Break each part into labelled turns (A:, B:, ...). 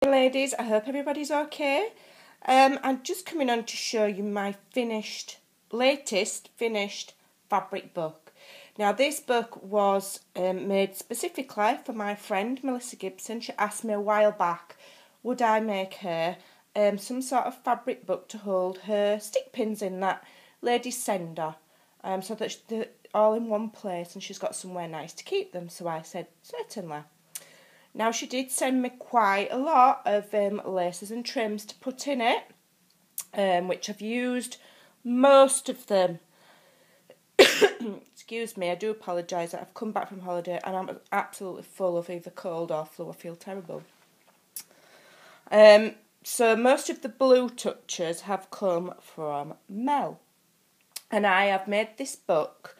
A: Ladies, I hope everybody's okay. I'm just coming on to show you my latest finished fabric book. Now this book was made specifically for my friend Melissa Gibson. She asked me a while back, would I make her some sort of fabric book to hold her stick pins in that ladies sender, so that they're all in one place and she's got somewhere nice to keep them. So I said, certainly. Now she did send me quite a lot of laces and trims to put in it, which I've used most of them. Excuse me, I do apologise. I've come back from holiday and I'm absolutely full of either cold or flu. I feel terrible. So most of the blue touches have come from Mel. And I have made this book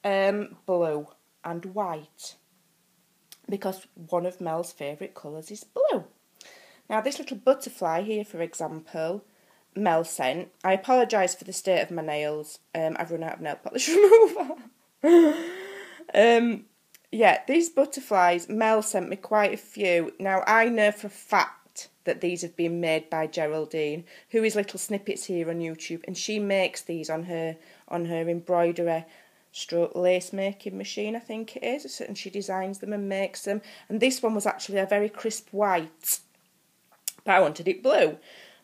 A: blue and white, because one of Mel's favourite colours is blue. Now this little butterfly here, for example, Mel sent. I apologise for the state of my nails. I've run out of nail polish remover. Yeah, these butterflies, Mel sent me quite a few. Now I know for a fact that these have been made by Geraldine, who is Little Snippets here on YouTube, and she makes these on her embroidery stroke lace making machine, I think it is, and she designs them and makes them. And this one was actually a very crisp white, but I wanted it blue.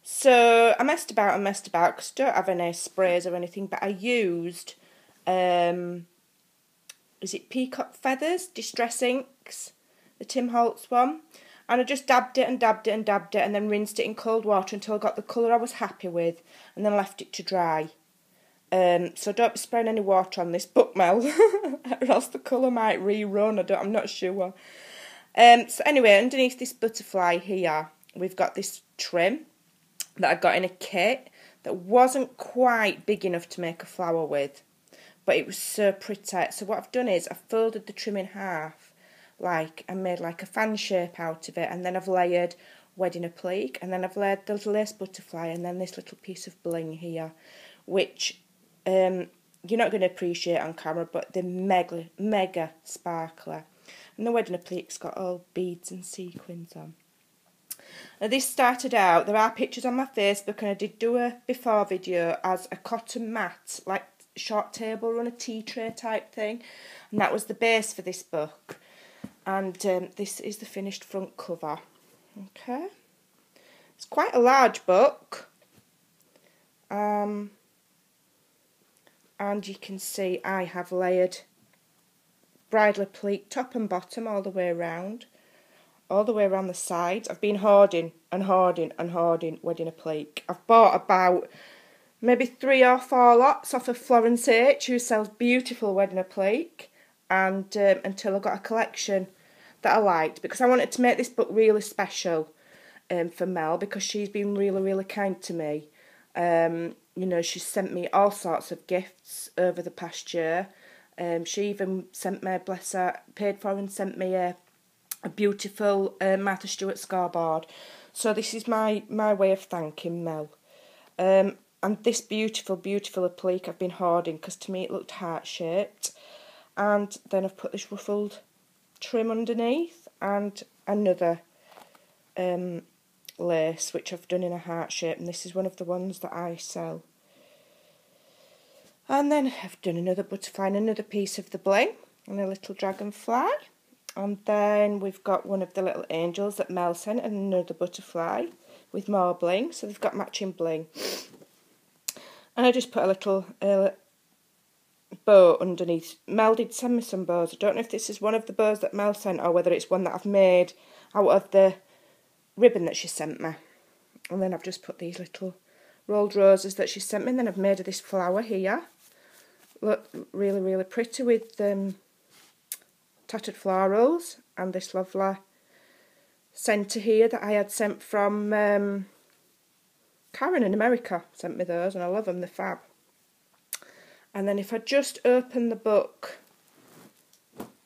A: So I messed about because I don't have any sprays or anything, but I used, is it Peacock Feathers, Distress Inks, the Tim Holtz one, and I just dabbed it and then rinsed it in cold water until I got the colour I was happy with, and then left it to dry. So don't be spraying any water on this book, Mel, or else the colour might rerun. I'm not sure. So anyway, underneath this butterfly here, we've got this trim that I got in a kit that wasn't quite big enough to make a flower with, but it was so pretty. So what I've done is I've folded the trim in half, and made like a fan shape out of it, and then I've layered wedding applique, and then I've layered the lace butterfly, and then this little piece of bling here, which you're not going to appreciate on camera, but they're mega sparkly. And the wedding applique's got all beads and sequins on. Now this started out, there are pictures on my Facebook, and I did do a before video as a cotton mat, like short table run, a tea tray type thing. And that was the base for this book. And this is the finished front cover. Okay. It's quite a large book. And you can see I have layered bridal applique top and bottom all the way around the sides. I've been hoarding wedding applique. I've bought about maybe 3 or 4 lots off of Florence H, who sells beautiful wedding applique, and until I got a collection that I liked, because I wanted to make this book really special for Mel, because she's been really kind to me. You know, she's sent me all sorts of gifts over the past year. She even sent me, bless her, paid for and sent me a beautiful Martha Stewart scoreboard. So this is my way of thanking Mel. And this beautiful applique I've been hoarding, because to me it looked heart-shaped. And then I've put this ruffled trim underneath, and another lace, which I've done in a heart shape, and this is one of the ones that I sell. And then I've done another butterfly and another piece of the bling and a little dragonfly, and then we've got one of the little angels that Mel sent and another butterfly with more bling, so they've got matching bling. And I just put a little bow underneath. Mel did send me some bows. I don't know if this is one of the bows that Mel sent or whether it's one that I've made out of the ribbon that she sent me. And then I've just put these little rolled roses that she sent me, and then I've made her this flower here. Look, really pretty, with tattered florals, and this lovely centre here that I had sent from Karen in America. Sent me those, and I love them, they're fab. And then if I just open the book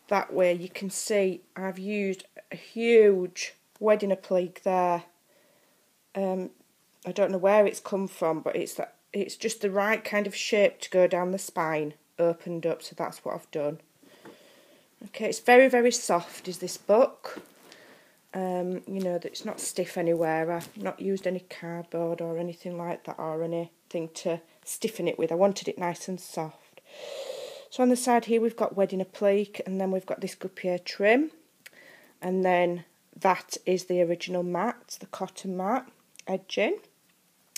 A: that way, you can see I've used a huge wedding applique there. I don't know where it's come from, but it's just the right kind of shape to go down the spine, opened up, so that's what I've done. Okay, it's very soft, is this book. you know, that it's not stiff anywhere. I've not used any cardboard or anything like that, or anything to stiffen it with. I wanted it nice and soft. So on the side here we've got Wedding Applique, and then we've got this Guipure trim, and then that is the original mat, the cotton mat edging.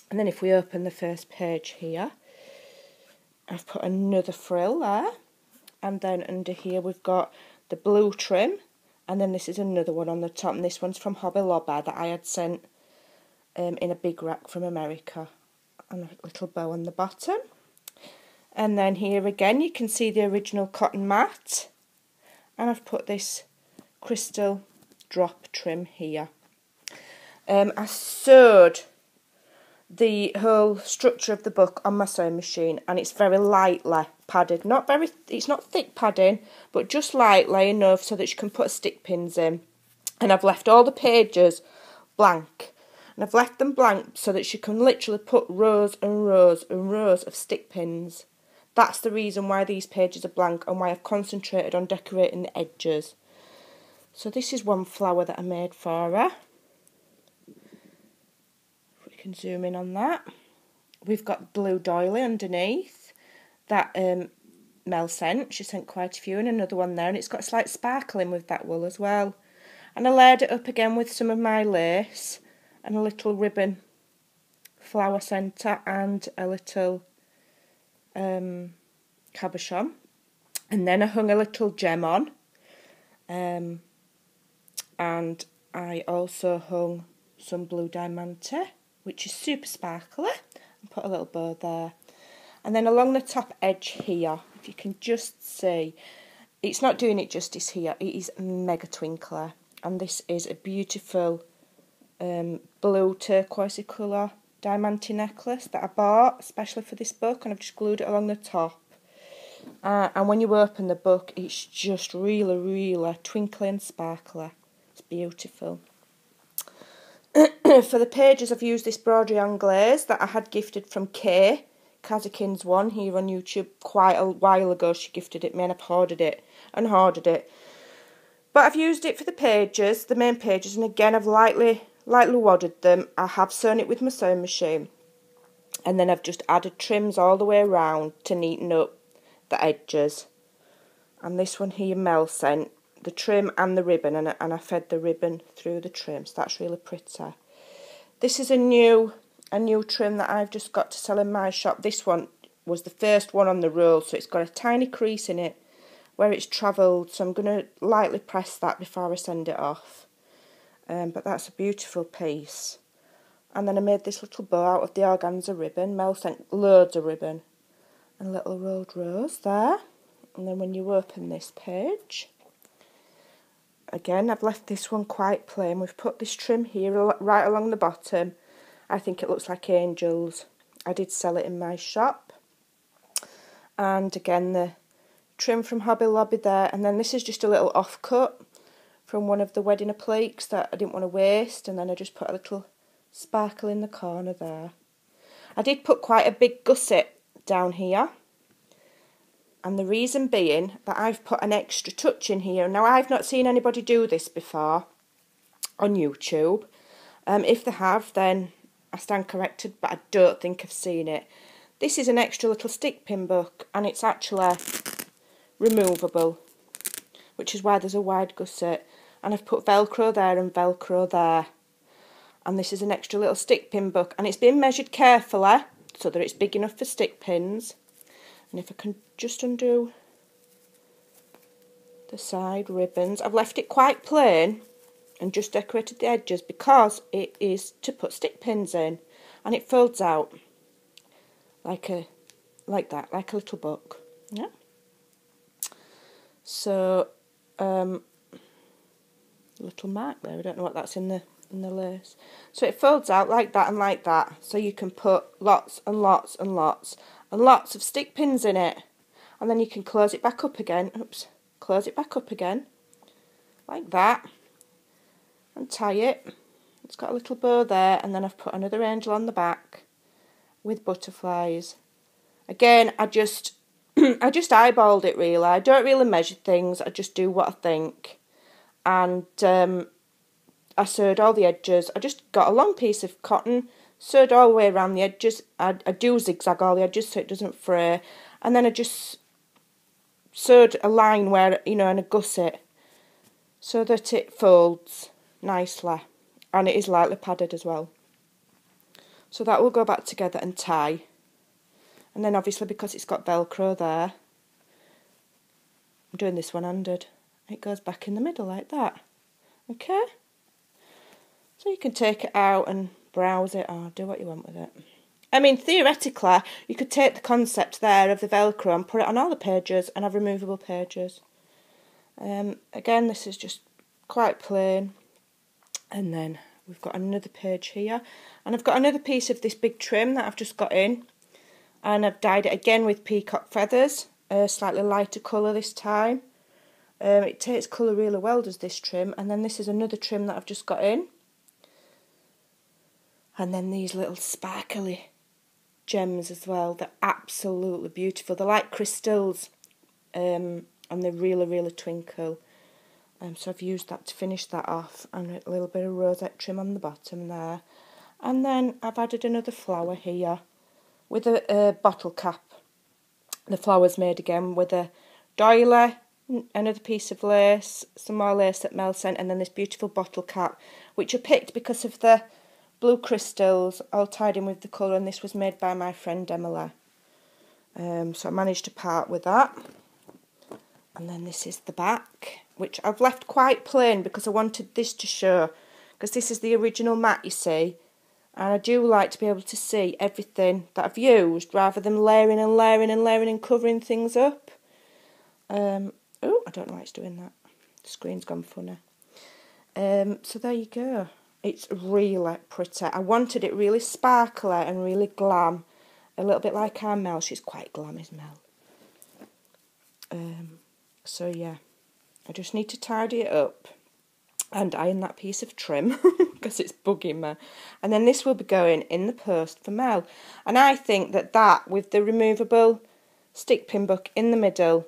A: And then if we open the first page here, I've put another frill there, and then under here we've got the blue trim, and then this is another one on the top, and this one's from Hobby Lobby that I had sent in a big rack from America, and a little bow on the bottom. And then here again you can see the original cotton mat, and I've put this crystal drop trim here. I sewed the whole structure of the book on my sewing machine, and it's very lightly padded. It's not thick padding, but just lightly enough so that you can put stick pins in. And I've left all the pages blank, and I've left them blank so that you can literally put rows and rows and rows of stick pins. That's the reason why these pages are blank, and why I've concentrated on decorating the edges. So this is one flower that I made for her. If we can zoom in on that. We've got blue doily underneath that Mel sent. She sent quite a few, and another one there, and it's got a slight sparkling with that wool as well. And I layered it up again with some of my lace and a little ribbon flower centre and a little cabochon. And then I hung a little gem on. And I also hung some blue diamante, which is super sparkly, and put a little bow there. And then along the top edge here, if you can just see, it's not doing it justice here, it is mega twinkly. And this is a beautiful blue turquoise colour diamante necklace that I bought especially for this book, and I've just glued it along the top. And when you open the book, it's just really, really twinkly and sparkly. It's beautiful. For the pages, I've used this broderie anglaise that I had gifted from Kay Kazakins one here on YouTube quite a while ago. She gifted it me, and I've hoarded it and hoarded it. But I've used it for the pages, the main pages, and again I've lightly wadded them. I have sewn it with my sewing machine, and then I've just added trims all the way around to neaten up the edges. And this one here Mel sent the trim and the ribbon, and I fed the ribbon through the trim, so that's really pretty. This is a new trim that I've just got to sell in my shop. This one was the first one on the roll, so it's got a tiny crease in it where it's travelled, so I'm going to lightly press that before I send it off. But that's a beautiful piece. And then I made this little bow out of the organza ribbon. Mel sent loads of ribbon and a little rolled rose there. And then when you open this page, again I've left this one quite plain. We've put this trim here right along the bottom. I think it looks like angels. I did sell it in my shop. And again the trim from Hobby Lobby there, and then this is just a little offcut from one of the wedding appliques that I didn't want to waste, and then I just put a little sparkle in the corner there. I did put quite a big gusset down here, and the reason being that I've put an extra touch in here. Now I've not seen anybody do this before on YouTube. If they have, then I stand corrected, but I don't think I've seen it. This is an extra little stick pin book, and it's actually removable, which is why there's a wide gusset, and I've put velcro there and velcro there. And this is an extra little stick pin book, and it's been measured carefully so that it's big enough for stick pins. And if I can just undo the side ribbons, I've left it quite plain and just decorated the edges because it is to put stick pins in, and it folds out like that, like a little book. Yeah. So, little mark there. I don't know what that's in the lace. So it folds out like that and like that. So you can put lots and lots and lots and lots of stick pins in it, and then you can close it back up again. Oops, close it back up again, like that, and tie it. It's got a little bow there, and then I've put another angel on the back with butterflies. Again, I just eyeballed it really. I don't really measure things. I just do what I think. And I sewed all the edges. I just got a long piece of cotton, sewed all the way around the edges. I do zigzag all the edges so it doesn't fray. And then I just sewed a line where, you know, and a gusset so that it folds nicely. And it is lightly padded as well. So that will go back together and tie. And then obviously because it's got Velcro there, I'm doing this one-handed. It goes back in the middle like that. Okay? So you can take it out and browse it or do what you want with it. I mean, theoretically, you could take the concept there of the Velcro and put it on all the pages and have removable pages. Again, this is just quite plain. And then we've got another page here. And I've got another piece of this big trim that I've just got in. And I've dyed it again with peacock feathers. A slightly lighter colour this time. It takes colour really well, does this trim. And then this is another trim that I've just got in. And then these little sparkly gems as well. They're absolutely beautiful. They're like crystals. And they really, really twinkle. So I've used that to finish that off. And a little bit of rosette trim on the bottom there. And then I've added another flower here. With a bottle cap. The flower's made again with a doily, another piece of lace, some more lace that Mel sent, and then this beautiful bottle cap, which I picked because of the blue crystals, all tied in with the colour, and this was made by my friend Emily. So I managed to part with that. And then this is the back, which I've left quite plain because I wanted this to show, because this is the original mat, you see. And I do like to be able to see everything that I've used rather than layering and layering and layering and covering things up. Oh, I don't know why it's doing that. The screen's gone funny. So there you go. It's really pretty. I wanted it really sparkly and really glam. A little bit like our Mel. She's quite glam, is Mel. So yeah. I just need to tidy it up. And iron that piece of trim because it's bugging me. And then this will be going in the post for Mel. And I think that with the removable stick pin book in the middle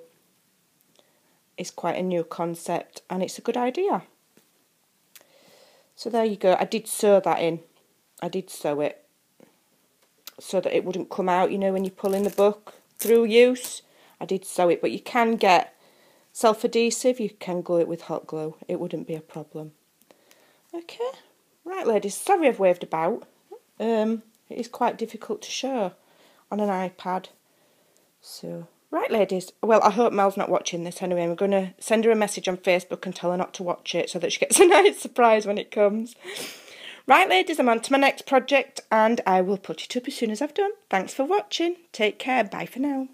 A: is quite a new concept and it's a good idea. So there you go. I did sew that in. I did sew it so that it wouldn't come out, you know, when you're pulling the book through use. I did sew it, but you can get self-adhesive, you can glue it with hot glue. It wouldn't be a problem. Okay. Right, ladies. Sorry I've waved about. It is quite difficult to show on an iPad. So, right, ladies. Well, I hope Mel's not watching this anyway. I'm going to send her a message on Facebook and tell her not to watch it so that she gets a nice surprise when it comes. Right, ladies. I'm on to my next project and I will put it up as soon as I've done. Thanks for watching. Take care. Bye for now.